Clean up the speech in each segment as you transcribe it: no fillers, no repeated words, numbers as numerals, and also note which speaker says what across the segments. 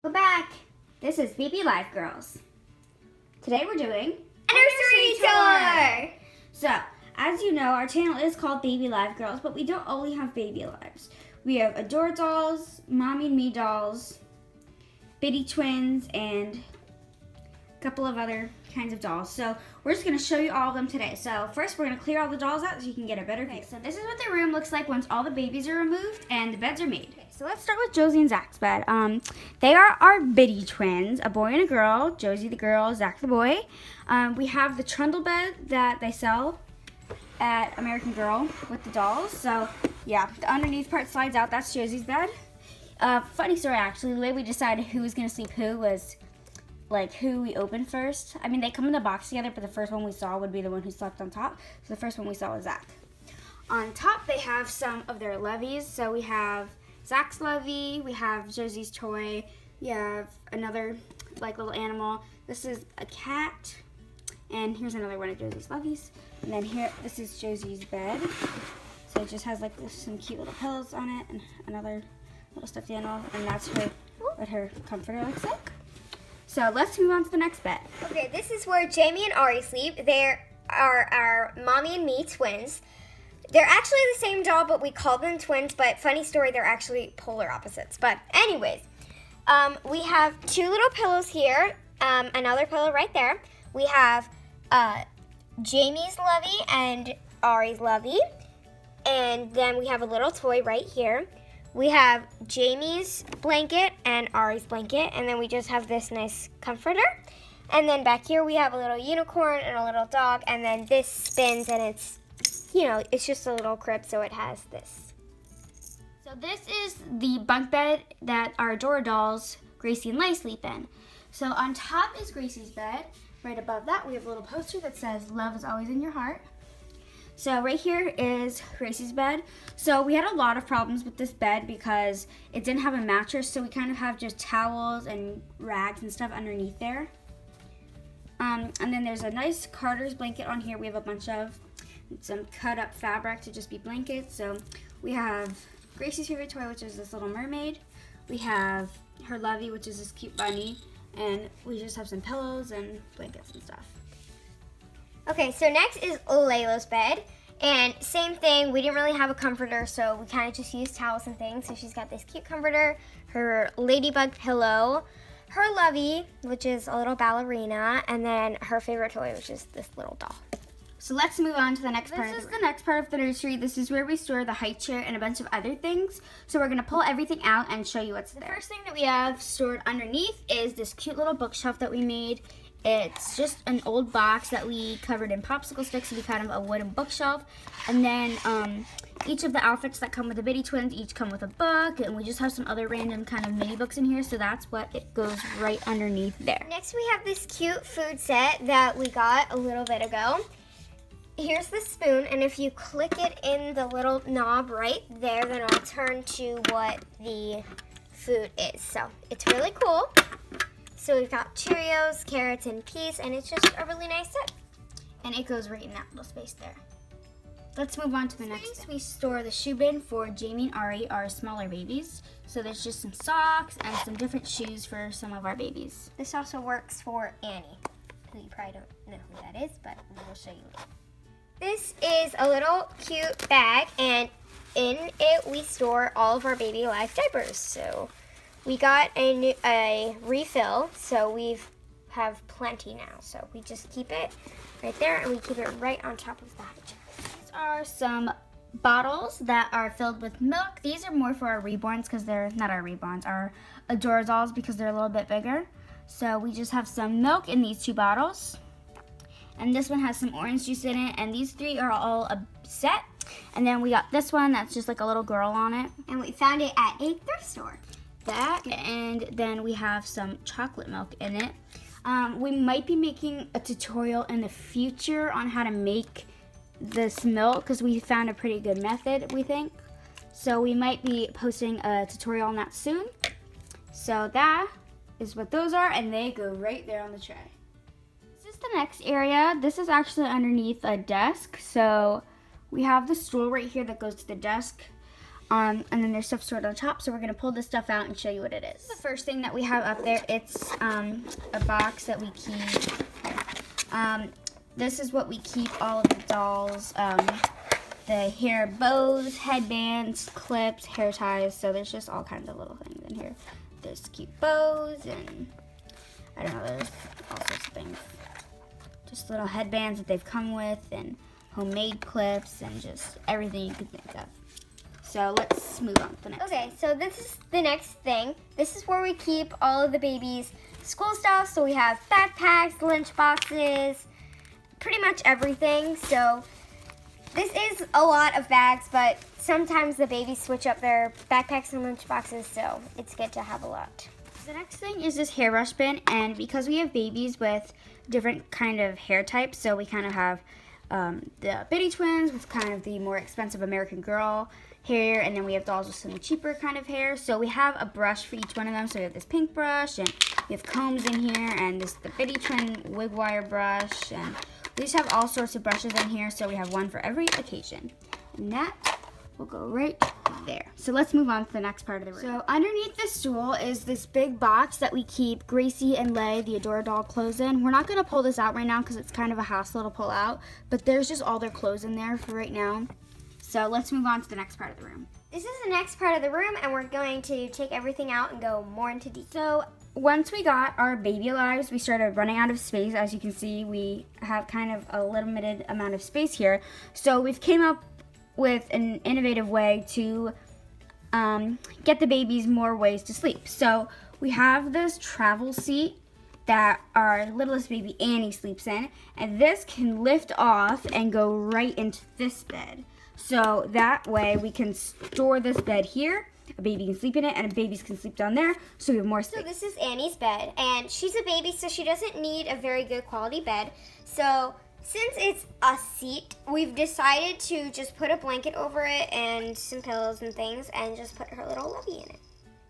Speaker 1: Welcome back. This is Baby Life Girls. Today we're doing
Speaker 2: a nursery tour.
Speaker 1: So, as you know, our channel is called Baby Life Girls, but we don't only have baby lives. We have Adore dolls, Mommy and Me dolls, Bitty twins, and a couple of other kinds of dolls. So we're just going to show you all of them today. So first we're going to clear all the dolls out so you can get a better view. So this is what the room looks like once all the babies are removed and the beds are made. Okay, so let's start with Josie and Zach's bed. They are our Bitty twins, a boy and a girl. Josie the girl, Zach the boy. We have the trundle bed that they sell at American Girl with the dolls. So yeah, the underneath part slides out. That's Josie's bed. Funny story actually, the way we decided who was going to sleep who was like who we opened first. I mean, they come in the box together, but the first one we saw would be the one who slept on top. So the first one we saw was Zach. On top, they have some of their loveys. So we have Zach's lovey, we have Josie's toy, we have another like little animal. This is a cat, and here's another one of Josie's loveys. And then here, this is Josie's bed. So it just has like some cute little pillows on it, and another little stuffed animal, and that's what her comforter looks like. So let's move on to the next bed.
Speaker 2: Okay, this is where Jamie and Ari sleep. They are our Mommy and Me twins. They're actually the same doll, but we call them twins. But funny story, they're actually polar opposites. But anyways, we have two little pillows here, another pillow right there. We have Jamie's lovey and Ari's lovey. And then we have a little toy right here. We have Jamie's blanket and Ari's blanket, and then we just have this nice comforter. And then back here we have a little unicorn and a little dog, and then this spins, and it's, it's just a little crib, so it has this.
Speaker 1: So this is the bunk bed that our Adora dolls, Gracie and Lay, sleep in. So on top is Gracie's bed. Right above that we have a little poster that says, "Love is always in your heart." So right here is Gracie's bed. So we had a lot of problems with this bed because it didn't have a mattress, so we kind of have just towels and rags and stuff underneath there. And then there's a nice Carter's blanket on here. We have a bunch of some cut up fabric to just be blankets. So we have Gracie's favorite toy, which is this little mermaid. We have her lovey, which is this cute bunny. And we just have some pillows and blankets and stuff.
Speaker 2: Okay, so next is Layla's bed, and same thing, we didn't really have a comforter, so we kind of just used towels and things. So she's got this cute comforter, her ladybug pillow, her lovey, which is a little ballerina, and then her favorite toy, which is this little doll.
Speaker 1: So let's move on to the next part. This is the next part of the nursery. This is where we store the high chair and a bunch of other things. So we're going to pull everything out and show you what's there. The first thing that we have stored underneath is this cute little bookshelf that we made. It's just an old box that we covered in popsicle sticks to be kind of a wooden bookshelf. And then each of the outfits that come with the Bitty twins each come with a book. And we just have some other random kind of mini books in here. So that's what it goes right underneath there.
Speaker 2: Next we have this cute food set that we got a little bit ago. Here's the spoon, and if you click it in the little knob right there, then it'll turn to what the food is. So it's really cool. So we've got Cheerios, carrots, and peas, and it's just a really nice set.
Speaker 1: And it goes right in that little space there. Let's move on to the next space. We store the shoe bin for Jamie and Ari, our smaller babies. So there's just some socks and some different shoes for some of our babies.
Speaker 2: This also works for Annie, who you probably don't know who that is, but we'll show you later. This is a little cute bag, and in it we store all of our Baby Life diapers. So we got a refill, so we have plenty now. So we just keep it right there, and we keep it right on top of the high chair.
Speaker 1: These are some bottles that are filled with milk. These are more for our reborns because they're not our reborns, our Adora dolls, because they're a little bit bigger. So we just have some milk in these two bottles. And this one has some orange juice in it, and these three are all a set. And then we got this one that's just like a little girl on it.
Speaker 2: And we found it at a thrift store.
Speaker 1: That, and then we have some chocolate milk in it. We might be making a tutorial in the future on how to make this milk because we found a pretty good method, we think. So we might be posting a tutorial on that soon. So that is what those are, and they go right there on the tray. This is the next area. This is actually underneath a desk. So we have the stool right here that goes to the desk. And then there's stuff stored on top, so we're going to pull this stuff out and show you what it is. The first thing that we have up there, it's a box that we keep. This is what we keep all of the dolls, the hair bows, headbands, clips, hair ties, so there's just all kinds of little things in here. There's cute bows and I don't know, there's all sorts of things. Just little headbands that they've come with and homemade clips and just everything you could think of. So let's move on to the next.
Speaker 2: Okay, so this is the next thing. This is where we keep all of the babies' school stuff. So we have backpacks, lunch boxes, pretty much everything. So this is a lot of bags, but sometimes the babies switch up their backpacks and lunch boxes, so it's good to have a lot.
Speaker 1: The next thing is this hairbrush bin, and because we have babies with different kind of hair types, so we kind of have the Bitty twins with kind of the more expensive American Girl hair, and then we have dolls with some cheaper kind of hair. So we have a brush for each one of them. So we have this pink brush, and we have combs in here, and the Bitty twin wig wire brush, and we just have all sorts of brushes in here. So we have one for every occasion, and that will go right there. So let's move on to the next part of the room. So underneath the stool is this big box that we keep Gracie and Lay, the Adora doll, clothes in. We're not going to pull this out right now because it's kind of a hassle to pull out, but there's just all their clothes in there for right now. So let's move on to the next part of the room.
Speaker 2: This is the next part of the room, and we're going to take everything out and go more into detail.
Speaker 1: So once we got our baby lives, we started running out of space. As you can see, we have kind of a limited amount of space here. So we've came up with an innovative way to get the babies more ways to sleep. So we have this travel seat that our littlest baby Annie sleeps in, and this can lift off and go right into this bed. So that way we can store this bed here, a baby can sleep in it, and babies can sleep down there, so we have more space.
Speaker 2: So this is Annie's bed, and she's a baby, so she doesn't need a very good quality bed. So since it's a seat, we've decided to just put a blanket over it and some pillows and things and just put her little lovey in it.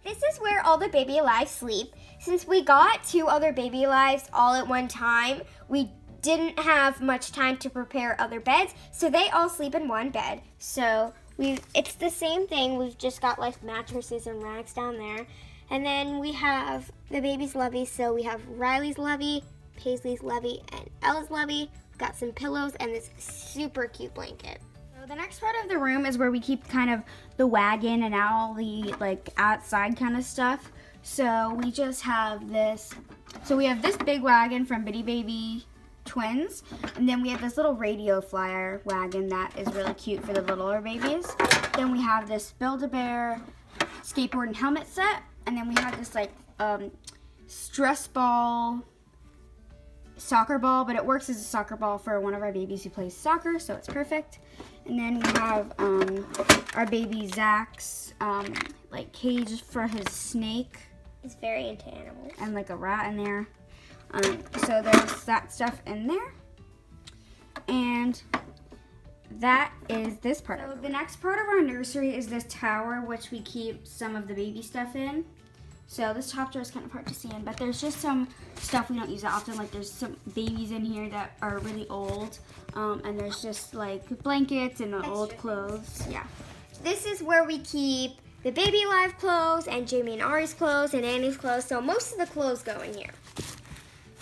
Speaker 2: This is where all the baby alives sleep. Since we got 2 other baby alives all at one time, we didn't have much time to prepare other beds, so they all sleep in one bed. So it's the same thing. We've just got like mattresses and rags down there. And then we have the baby's lovey, so we have Riley's lovey, Paisley's lovey, and Ella's lovey. Got some pillows and this super cute blanket.
Speaker 1: So the next part of the room is where we keep kind of the wagon and all the like outside kind of stuff. So we just have this. So we have this big wagon from Bitty Baby Twins, and then we have this little radio flyer wagon that is really cute for the littler babies. Then we have this Build-A-Bear skateboard and helmet set, and then we have this like stress ball soccer ball, but it works as a soccer ball for one of our babies who plays soccer, so it's perfect. And then we have our baby Zach's like cage for his snake.
Speaker 2: He's very into animals.
Speaker 1: And like a rat in there. So there's that stuff in there. And that is this part. So the next part of our nursery is this tower, which we keep some of the baby stuff in. So this top drawer is kind of hard to see in, but there's just some stuff we don't use that often. Like there's some babies in here that are really old, and there's just like blankets and old clothes. Yeah.
Speaker 2: This is where we keep the baby alive clothes and Jamie and Ari's clothes and Annie's clothes. So most of the clothes go in here.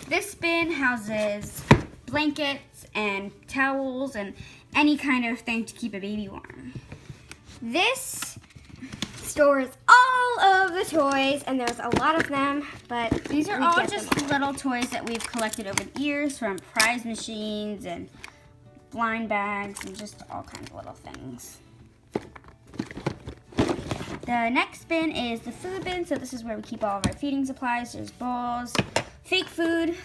Speaker 1: This bin houses blankets and towels and any kind of thing to keep a baby warm.
Speaker 2: This stores all of the toys, and there's a lot of them, but
Speaker 1: these are all just little toys that we've collected over the years, from prize machines and blind bags and just all kinds of little things. The next bin is the food bin, so this is where we keep all of our feeding supplies. There's bowls, fake food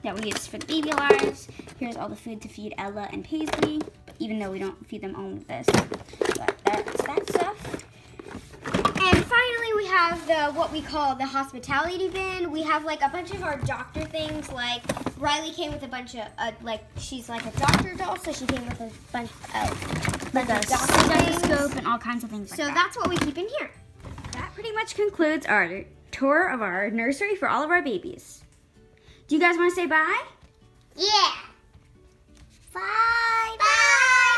Speaker 1: that we use for the baby lives. Here's all the food to feed Ella and Paisley, even though we don't feed them all with this. But that's that stuff.
Speaker 2: And finally, we have what we call the hospitality bin. We have like a bunch of our doctor things. Like Riley came with a bunch of she's like a doctor doll, so she came with a bunch of
Speaker 1: like a stethoscope and all kinds of things.
Speaker 2: So that's what we keep in here.
Speaker 1: That pretty much concludes our tour of our nursery for all of our babies. Do you guys want to say bye?
Speaker 2: Yeah. Bye. Bye.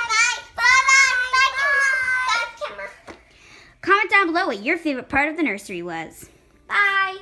Speaker 2: Bye. Bye. Bye. Bye. Bye.
Speaker 1: Comment down below what your favorite part of the nursery was.
Speaker 2: Bye.